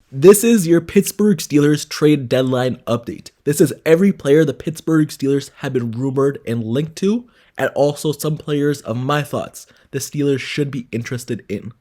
This is your Pittsburgh Steelers trade deadline update. This is every player the Pittsburgh Steelers have been rumored and linked to, and also some players of my thoughts the Steelers should be interested in.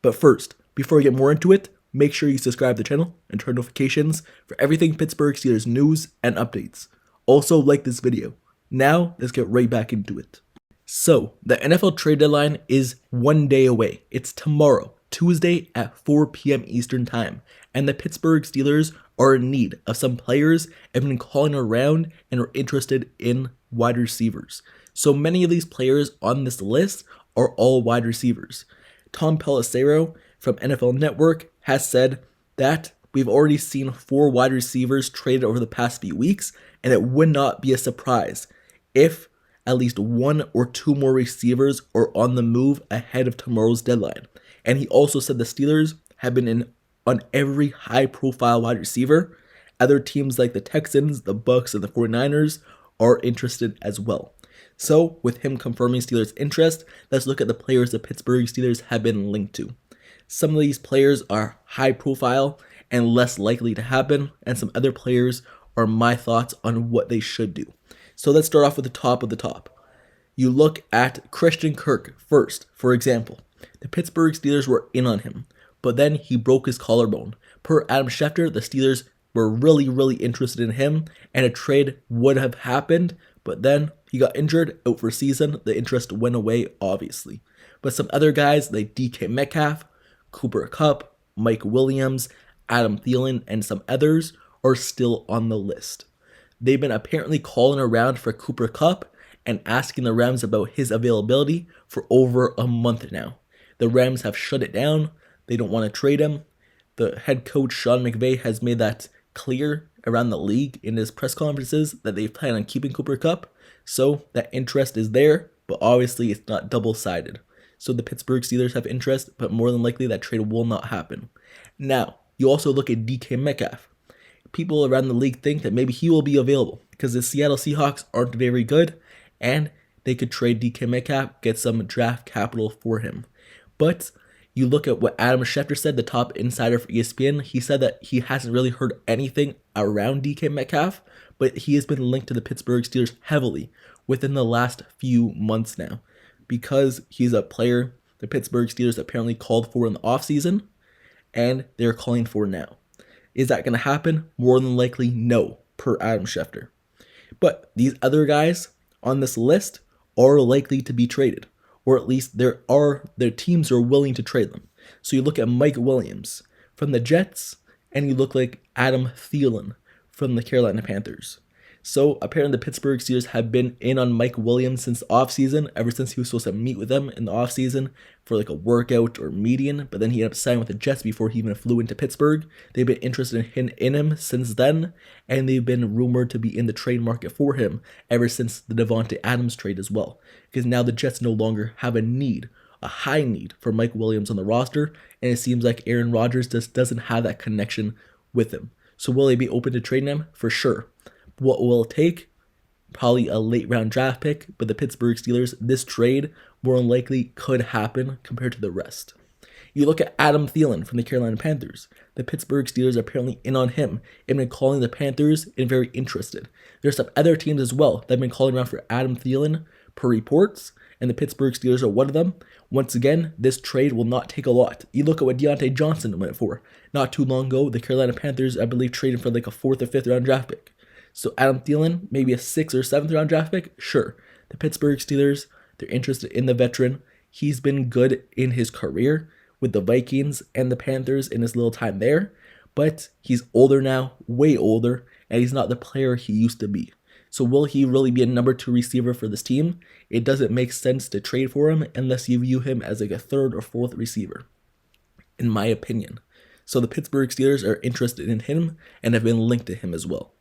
But first, before we get more into it, make sure you subscribe to the channel and turn notifications for everything Pittsburgh Steelers news and updates. Also, like this video. Now, let's get right back into it. So, the NFL trade deadline is 1 day away. It's tomorrow, Tuesday at 4 p.m. Eastern Time, and the Pittsburgh Steelers are in need of some players and have been calling around and are interested in wide receivers. So many of these players on this list are all wide receivers. Tom Pelissero from NFL Network has said that we've already seen 4 wide receivers traded over the past few weeks, and it would not be a surprise if at least 1 or 2 more receivers are on the move ahead of tomorrow's deadline. And he also said the Steelers have been in on every high-profile wide receiver. Other teams like the Texans, the Bucks, and the 49ers are interested as well. So, with him confirming Steelers' interest, let's look at the players the Pittsburgh Steelers have been linked to. Some of these players are high-profile and less likely to happen, and some other players are my thoughts on what they should do. So let's start off with the top of the top. You look at Christain Kurk first, for example. The Pittsburgh Steelers were in on him, but then he broke his collarbone. Per Adam Schefter, the Steelers were really interested in him, and a trade would have happened, but then he got injured, out for a season. The interest went away, obviously. But some other guys like DK Metcalf, Kupp, Mike Williams, Adam Thielen, and some others are still on the list. They've been apparently calling around for Kupp and asking the Rams about his availability for over a month now. The Rams have shut it down. They don't want to trade him. The head coach, Sean McVay, has made that clear around the league in his press conferences that they plan on keeping Kupp. So that interest is there, but obviously it's not double-sided. So the Pittsburgh Steelers have interest, but more than likely that trade will not happen. Now, you also look at DK Metcalf. People around the league think that maybe he will be available because the Seattle Seahawks aren't very good and they could trade DK Metcalf, get some draft capital for him. But you look at what Adam Schefter said, the top insider for ESPN. He said that he hasn't really heard anything around DK Metcalf, but he has been linked to the Pittsburgh Steelers heavily within the last few months now because he's a player the Pittsburgh Steelers apparently called for in the offseason and they're calling for now. Is that going to happen? More than likely, no, per Adam Schefter. But these other guys on this list are likely to be traded, or at least their teams are willing to trade them. So you look at Mike Williams from the Jets, and you look like Adam Thielen from the Carolina Panthers. So apparently the Pittsburgh Steelers have been in on Mike Williams since the offseason, ever since he was supposed to meet with them in the offseason for like a workout or meeting, but then he ended up signing with the Jets before he even flew into Pittsburgh. They've been interested in him since then, and they've been rumored to be in the trade market for him ever since the Davante Adams trade as well, because now the Jets no longer have a high need for Mike Williams on the roster, and it seems like Aaron Rodgers just doesn't have that connection with him. So will they be open to trading him? For sure. What will it take? Probably a late round draft pick, but the Pittsburgh Steelers, this trade more than likely could happen compared to the rest. You look at Adam Thielen from the Carolina Panthers. The Pittsburgh Steelers are apparently in on him and been calling the Panthers and very interested. There's some other teams as well that have been calling around for Adam Thielen per reports, and the Pittsburgh Steelers are one of them. Once again, this trade will not take a lot. You look at what Deontay Johnson went for. Not too long ago, the Carolina Panthers, I believe, traded for like a 4th or 5th round draft pick. So Adam Thielen, maybe a 6th or 7th round draft pick? Sure. The Pittsburgh Steelers, they're interested in the veteran. He's been good in his career with the Vikings and the Panthers in his little time there, but he's older now, way older, and he's not the player he used to be. So will he really be a number 2 receiver for this team? It doesn't make sense to trade for him unless you view him as like a 3rd or 4th receiver, in my opinion. So the Pittsburgh Steelers are interested in him and have been linked to him as well.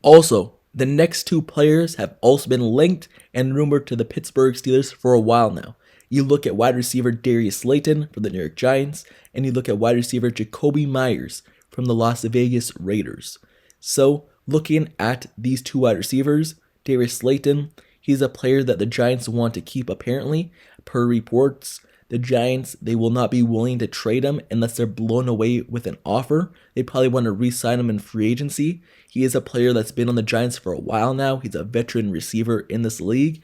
Also, the next 2 players have also been linked and rumored to the Pittsburgh Steelers for a while now. You look at wide receiver Darius Slayton from the New York Giants, and you look at wide receiver Jakobi Meyers from the Las Vegas Raiders. So, looking at these 2 wide receivers, Darius Slayton, he's a player that the Giants want to keep apparently, per reports. The Giants, they will not be willing to trade him unless they're blown away with an offer. They probably want to re-sign him in free agency. He is a player that's been on the Giants for a while now. He's a veteran receiver in this league.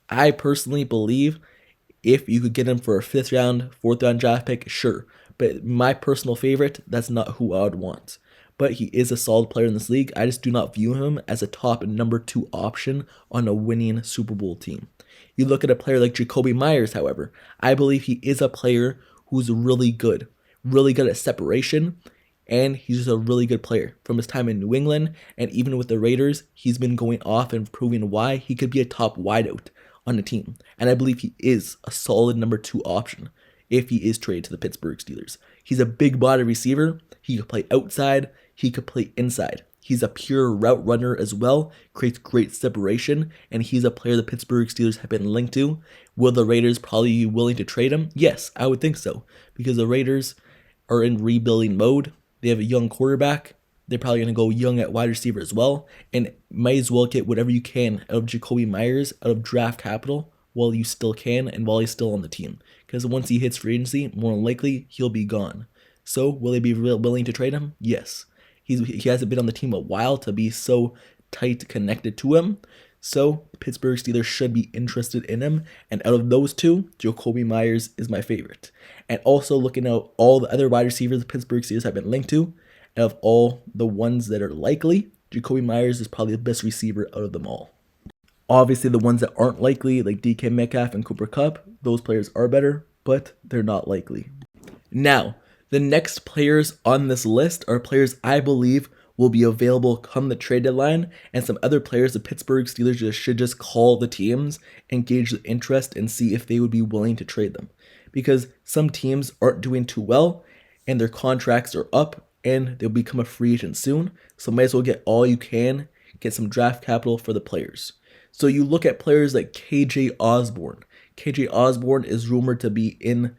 I personally believe if you could get him for a 5th round, 4th round draft pick, sure. But my personal favorite, that's not who I would want. But he is a solid player in this league. I just do not view him as a top number 2 option on a winning Super Bowl team. You look at a player like Jakobi Meyers, however, I believe he is a player who's really good at separation, and he's just a really good player. From his time in New England, and even with the Raiders, he's been going off and proving why he could be a top wideout on the team. And I believe he is a solid number 2 option if he is traded to the Pittsburgh Steelers. He's a big body receiver. He could play outside. He could play inside. He's a pure route runner as well, creates great separation, and he's a player the Pittsburgh Steelers have been linked to. Will the Raiders probably be willing to trade him? Yes, I would think so, because the Raiders are in rebuilding mode. They have a young quarterback. They're probably going to go young at wide receiver as well, and might as well get whatever you can out of Jakobi Meyers, out of draft capital, while you still can and while he's still on the team. Because once he hits free agency, more than likely, he'll be gone. So, will they be willing to trade him? Yes. He hasn't been on the team a while to be so tight connected to him. So, the Pittsburgh Steelers should be interested in him. And out of those two, Jakobi Meyers is my favorite. And also looking at all the other wide receivers the Pittsburgh Steelers have been linked to, out of all the ones that are likely, Jakobi Meyers is probably the best receiver out of them all. Obviously, the ones that aren't likely, like DK Metcalf and Kupp, those players are better, but they're not likely. Now, the next players on this list are players I believe will be available come the trade deadline, and some other players the Pittsburgh Steelers should just call the teams and gauge the interest and see if they would be willing to trade them. Because some teams aren't doing too well, and their contracts are up, and they'll become a free agent soon, so might as well get all you can, get some draft capital for the players. So you look at players like KJ Osborne. KJ Osborne is rumored to be in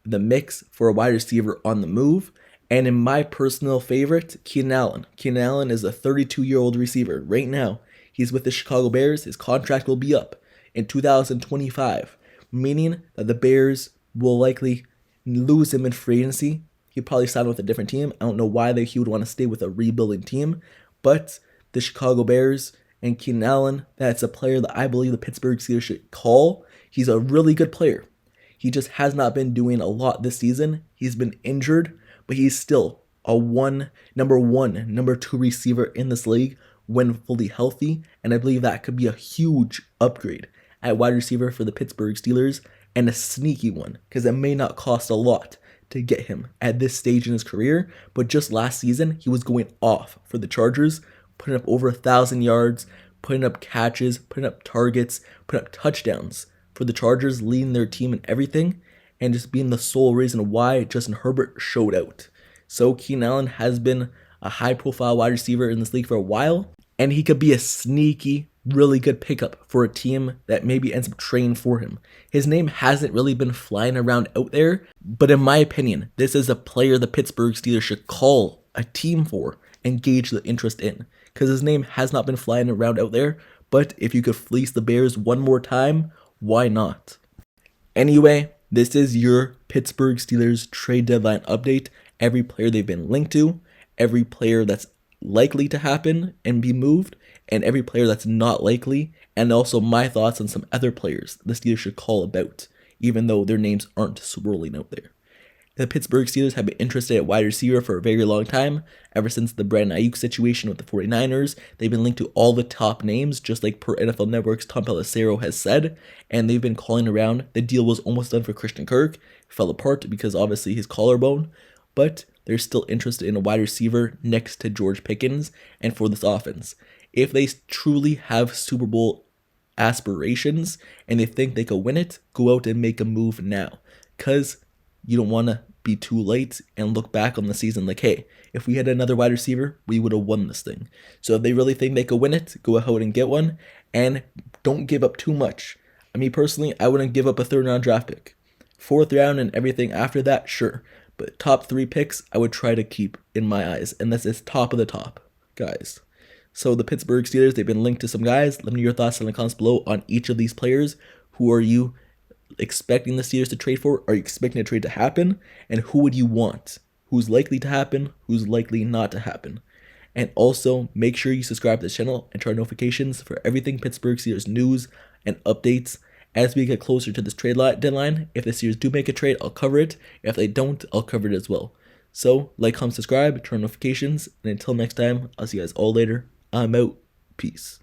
the mix for a wide receiver on the move. And in my personal favorite, Keenan Allen. Keenan Allen is a 32-year-old receiver. Right now, he's with the Chicago Bears. His contract will be up in 2025, meaning that the Bears will likely lose him in free agency. He'd probably sign with a different team. I don't know why he would want to stay with a rebuilding team, but the Chicago Bears and Keenan Allen, that's a player that I believe the Pittsburgh Steelers should call. He's a really good player. He just has not been doing a lot this season. He's been injured, but he's still a number 2 receiver in this league when fully healthy, and I believe that could be a huge upgrade at wide receiver for the Pittsburgh Steelers, and a sneaky one, because it may not cost a lot to get him at this stage in his career, but just last season, he was going off for the Chargers, putting up over 1,000 yards, putting up catches, putting up targets, putting up touchdowns for the Chargers, leading their team and everything, and just being the sole reason why Justin Herbert showed out. So Keenan Allen has been a high-profile wide receiver in this league for a while, and he could be a sneaky, really good pickup for a team that maybe ends up trading for him. His name hasn't really been flying around out there, but in my opinion, this is a player the Pittsburgh Steelers should call a team for and gauge the interest in, because his name has not been flying around out there, but if you could fleece the Bears one more time, why not? Anyway, this is your Pittsburgh Steelers trade deadline update. Every player they've been linked to, every player that's likely to happen and be moved, and every player that's not likely, and also my thoughts on some other players the Steelers should call about, even though their names aren't swirling out there. The Pittsburgh Steelers have been interested at wide receiver for a very long time. Ever since the Brandon Ayuk situation with the 49ers, they've been linked to all the top names, just like per NFL Network's Tom Pelissero has said, and they've been calling around. The deal was almost done for Christain Kurk, fell apart because obviously his collarbone, but they're still interested in a wide receiver next to George Pickens and for this offense. If they truly have Super Bowl aspirations and they think they could win it, go out and make a move now, because you don't want to be too late and look back on the season like, hey, if we had another wide receiver, we would have won this thing. So if they really think they could win it, go ahead and get one, and don't give up too much. I mean, personally, I wouldn't give up a 3rd round draft pick. 4th round and everything after that, sure. But top 3 picks, I would try to keep in my eyes, and this is top of the top, guys. So the Pittsburgh Steelers, they've been linked to some guys. Let me know your thoughts in the comments below on each of these players. Who are you expecting the Steelers to trade for? Are you expecting a trade to happen? And who would you want? Who's likely to happen? Who's likely not to happen? And also, make sure you subscribe to the channel and turn on notifications for everything Pittsburgh Steelers news and updates. As we get closer to this trade deadline, if the Steelers do make a trade, I'll cover it. If they don't, I'll cover it as well. So, like, comment, subscribe, turn on notifications, and until next time, I'll see you guys all later. I'm out. Peace.